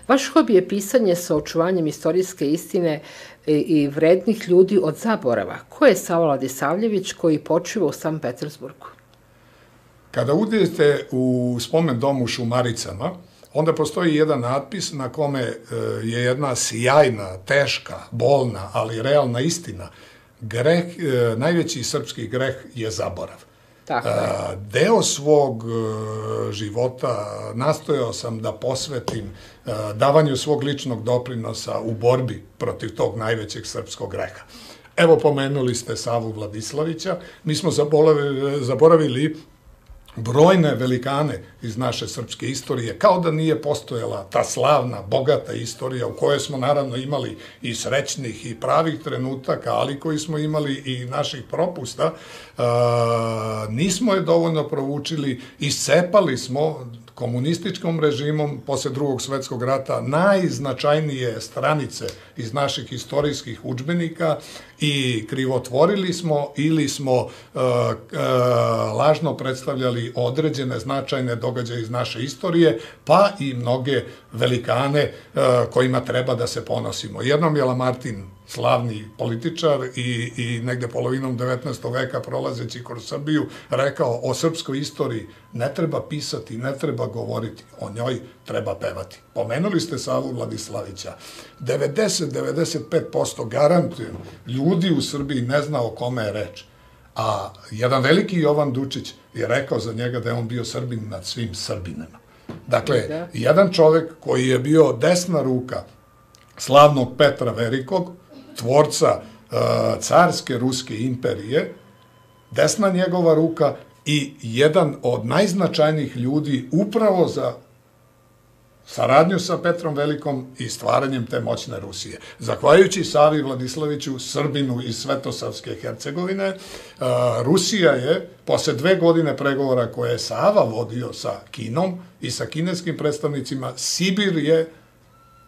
Vaš hobi je pisanje sa očuvanjem istorijske istine i vrednih ljudi od zaborava. Ko je Savo Vladisavljević koji počiva u Sankt Petersburgu? Kada udete u spomen dom u Šumaricama, onda postoji jedan natpis na kome je jedna sjajna, teška, bolna, ali realna istina. Greh, najveći srpski greh je zaborav. Deo svog života nastojao sam da posvetim davanju svog ličnog doprinosa u borbi protiv tog najvećeg srpskog greha. Evo, pomenuli ste Savu Vladislavića. Mi smo zaboravili brojne velikane iz naše srpske istorije, kao da nije postojala ta slavna, bogata istorija u kojoj smo naravno imali i srećnih i pravih trenutaka, ali koji smo imali i naših propusta. Nismo je dovoljno provučili, iscepali smo komunističkom režimom posle Drugog svetskog rata najznačajnije stranice iz naših istorijskih udžbenika i krivotvorili smo ili smo lažno predstavljali određene značajne događaje iz naše istorije, pa i mnoge velikane kojima treba da se ponosimo. Jednom je Lamartin, slavni političar i negde polovinom 19. veka prolazeći kroz Srbiju, rekao o srpskoj istoriji ne treba pisati, ne treba govoriti, o njoj treba pevati. Pomenuli ste Savu Vladislavića. 90-95% garantujem, ljudi u Srbiji ne zna o kome je reč. A jedan veliki Jovan Dučić je rekao za njega da je on bio Srbin nad svim Srbinama. Dakle, jedan čovek koji je bio desna ruka slavnog Petra Velikog, tvorca carske ruske imperije, desna njegova ruka i jedan od najznačajnijih ljudi upravo za saradnju sa Petrom Velikom i stvaranjem te moćne Rusije. Zahvaljujući Savi Vladislaviću, Srbinu iz Svetosavske Hercegovine, Rusija je, posle 2 godine pregovora koje je Sava vodio sa Kinom i sa kineskim predstavnicima, Sibir je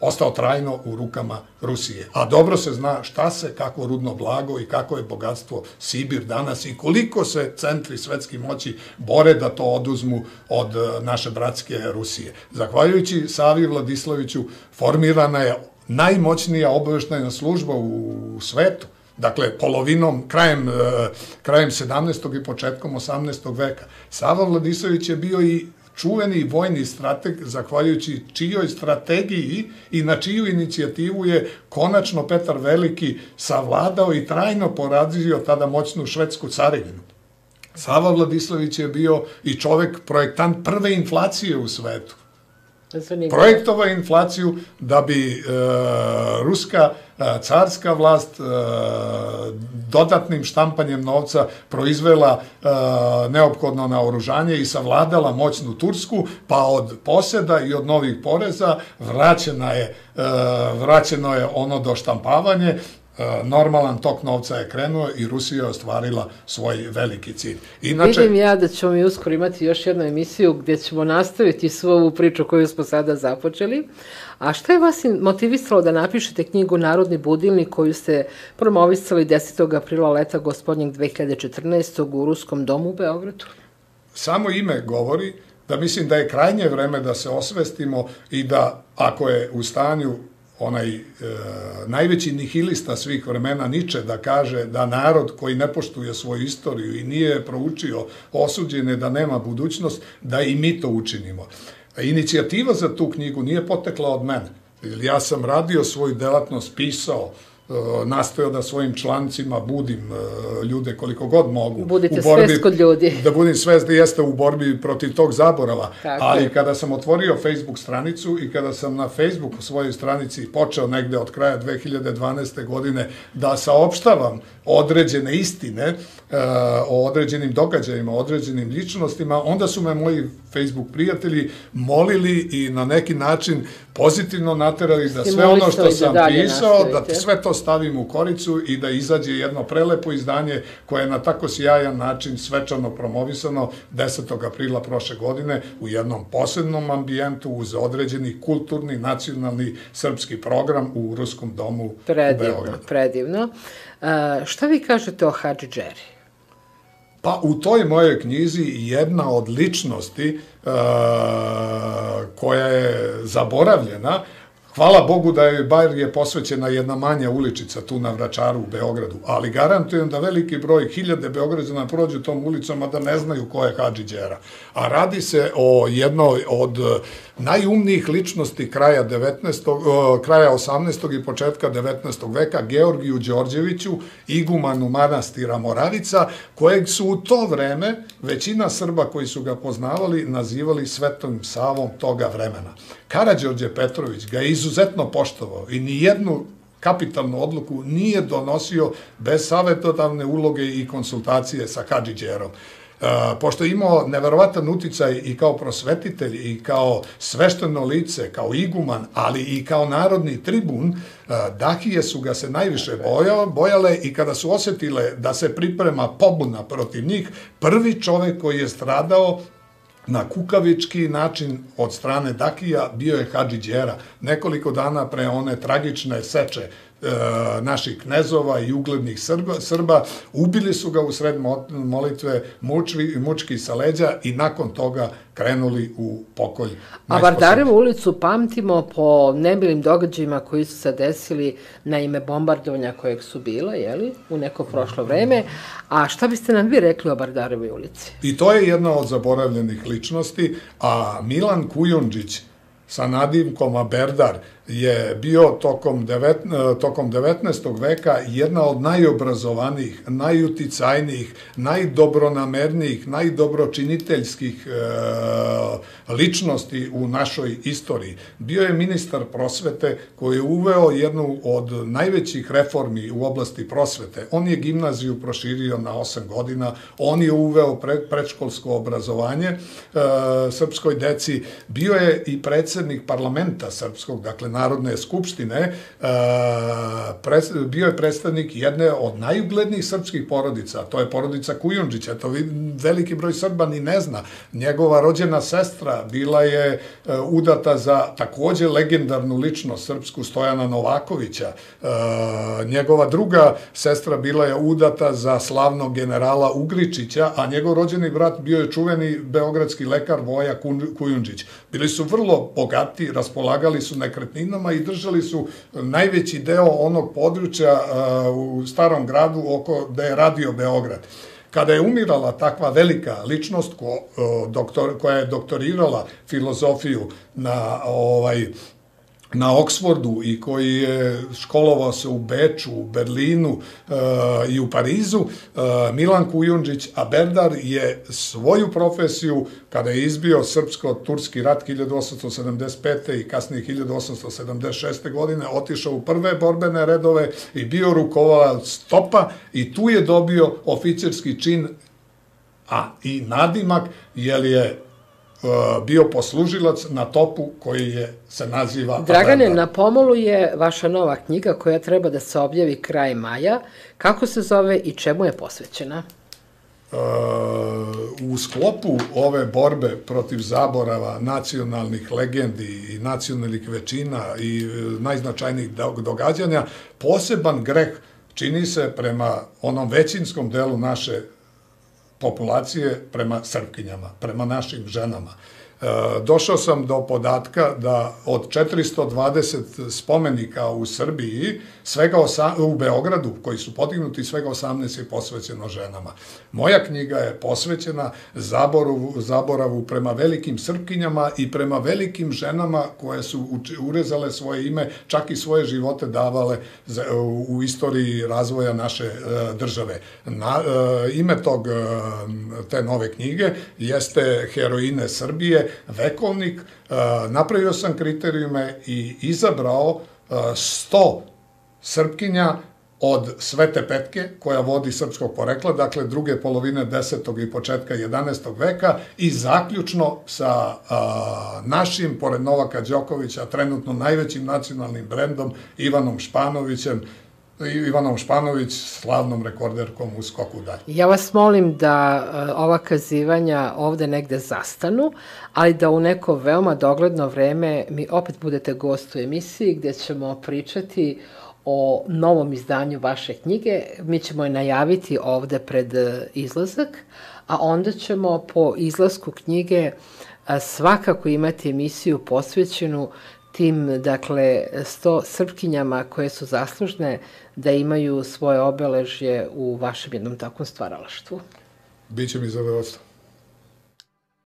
ostao trajno u rukama Rusije. A dobro se zna šta se, kakvo rudno blago i kako je bogatstvo Sibir danas i koliko se centri svetske moći bore da to oduzmu od naše bratske Rusije. Zahvaljujući Savi Vladislaviću formirana je najmoćnija obaveštajna služba u svetu. Dakle, polovinom, krajem 17. i početkom 18. veka. Sava Vladislavić je bio i čuveni vojni strateg, zahvaljujući čijoj strategiji i na čiju inicijativu je konačno Petar Veliki savladao i trajno porazio tada moćnu švedsku carevinu. Sava Vladislavić je bio i čovek, projektant prve inflacije u svetu. Projektovao inflaciju da bi ruska carska vlast dodatnim štampanjem novca proizvela neophodno naoružanje i savladala moćnu Tursku, pa od poseda i od novih poreza vraćeno je ono doštampavanje, normalan tok novca je krenuo i Rusija je ostvarila svoj veliki cilj. Vidim ja da ćemo mi uskoro imati još jednu emisiju gdje ćemo nastaviti svu ovu priču koju smo sada započeli. A šta je vas motivisalo da napišete knjigu Narodni budilnik koju ste promovisali 10. aprila leta gospodnjeg 2014. u Ruskom domu u Beogradu? Samo ime govori da mislim da je krajnje vreme da se osvestimo i da ako je u stanju onaj najveći nihilista svih vremena Niče da kaže da narod koji ne poštuje svoju istoriju i nije proučio osuđen je da nema budućnost, da i mi to učinimo. Inicijativa za tu knjigu nije potekla od mene. Ja sam radio svoju delatnost, pisao, nastojao da svojim člancima budim ljude koliko god mogu. Budite svest kod ljudi. Da budim svest da jeste u borbi protiv tog zaborava. Ali kada sam otvorio Facebook stranicu i kada sam na Facebooku svojoj stranici počeo negde od kraja 2012. godine da saopštavam određene istine o određenim događajima, o određenim ličnostima, onda su me moji Facebook prijatelji molili i na neki način pozitivno naterali da sve ono što sam pisao, da sve to stavim u koricu i da izađe jedno prelepo izdanje koje je na tako sjajan način svečano promovisano 10. aprila prošle godine u jednom posebnom ambijentu uz određeni kulturni, nacionalni srpski program u Ruskom domu u Beogradu. Predivno. Šta vi kažete o Hadži Džeri? Pa u toj mojoj knjizi jedna od ličnosti koja je zaboravljena, Hvala Bogu da je bar je posvećena jedna manja uličica tu na Vračaru u Beogradu, ali garantujem da veliki broj, hiljade Beograđana prođu tom ulicom, a da ne znaju ko je Hadži Đera. A radi se o jednoj od najumnijih ličnosti kraja 18. i početka 19. veka, Georgiju Đorđeviću, igumanu manastira Moravica, kojeg su u to vreme većina Srba koji su ga poznavali nazivali Svetom Savom toga vremena. Karađorđe Petrović ga je izuzetno poštovao i nijednu kapitalnu odluku nije donosio bez savjetodavne uloge i konsultacije sa Hadži Đerom. Pošto je imao neverovatan uticaj i kao prosvetitelj i kao svešteno lice, kao iguman, ali i kao narodni tribun, Dahije su ga se najviše bojale i kada su osjetile da se priprema pobuna protiv njih, prvi čovek koji je stradao na kukavički način od strane Dakija bio je Hadži Đera. Nekoliko dana pre one tragične seče naših knezova i uglednih Srba, ubili su ga u sred molitve, mučki sa leđa i nakon toga krenuli u pokolj. A Vardarevu ulicu pamtimo po nemilim događajima koji su se desili na ime bombardovanja kojeg su bila, u neko prošlo vreme. A šta biste nam vi rekli o Vardarevoj ulici? I to je jedna od zaboravljenih ličnosti, a Milan Kujundžić sa nadimkom Aberdar je bio tokom 19. veka jedna od najobrazovanijih, najuticajnijih, najdobronamernijih, najdobročiniteljskih ličnosti u našoj istoriji. Bio je ministar prosvete koji je uveo jednu od najvećih reformi u oblasti prosvete. On je gimnaziju proširio na 8 godina, on je uveo predškolsko obrazovanje srpskoj deci, bio je i predsednik parlamenta srpskog, dakle Narodne skupštine, bio je predstavnik jedne od najuglednijih srpskih porodica, a to je porodica Kujundžića. To veliki broj Srba ni ne zna. Njegova rođena sestra bila je udata za takođe legendarnu ličnost srpsku Stojana Novakovića. Njegova druga sestra bila je udata za slavnog generala Ugričića, a njegov rođeni brat bio je čuveni beogradski lekar Voja Kujundžić. Bili su vrlo bogati, raspolagali su nekretninama i držali su najveći deo onog područja u Starom gradu gde je radio Beograd. Kada je umirala takva velika ličnost koja je doktorirala filozofiju na Oksfordu i koji je školovao se u Beču, u Berlinu i u Parizu, Milan Kujundžić Aberdar je svoju profesiju, kada je izbio srpsko-turski rat 1875. i kasnije 1876. godine, otišao u prve borbene redove i bio rukovalac topa i tu je dobio oficirski čin, a i nadimak, jer je bio poslužilac na topu koji se naziva Aberdar. Dragane, na pomolu je vaša nova knjiga koja treba da se objavi kraj maja. Kako se zove i čemu je posvećena? U sklopu ove borbe protiv zaborava nacionalnih legendi i nacionalnih većina i najznačajnijih događanja, poseban greh čini se prema onom većinskom delu naše populacije, prema Srpkinjama, prema našim ženama. Došao sam do podatka da od 420 spomenika u Srbiji, u Beogradu, koji su podignuti, svega 18 je posvećeno ženama. Moja knjiga je posvećena zaboravu prema velikim Srpkinjama i prema velikim ženama koje su urezale svoje ime, čak i svoje živote davale u istoriji razvoja naše države. Ime te nove knjige jeste Heroine Srbije, vekovnik. Napravio sam kriterijume i izabrao 100 Srpkinja od Svete Petke, koja vodi srpskog porekla, dakle druge polovine 10. i početka 11. veka i zaključno sa našim, pored Novaka Đokovića, trenutno najvećim nacionalnim brendom Ivanom Španović, slavnom rekorderkom u skoku dalje. Ja vas molim da ova kazivanja ovde negde zastanu, ali da u neko veoma dogledno vreme mi opet budete gost u emisiji gde ćemo pričati o novom izdanju vaše knjige. Mi ćemo je najaviti ovde pred izlazak, a onda ćemo po izlasku knjige svakako imati emisiju posvećenu tim, dakle, 100 Srpkinjama koje su zaslužne da imaju svoje obeležje u vašem jednom takvom stvaralaštvu. Biće mi zadovoljstvo.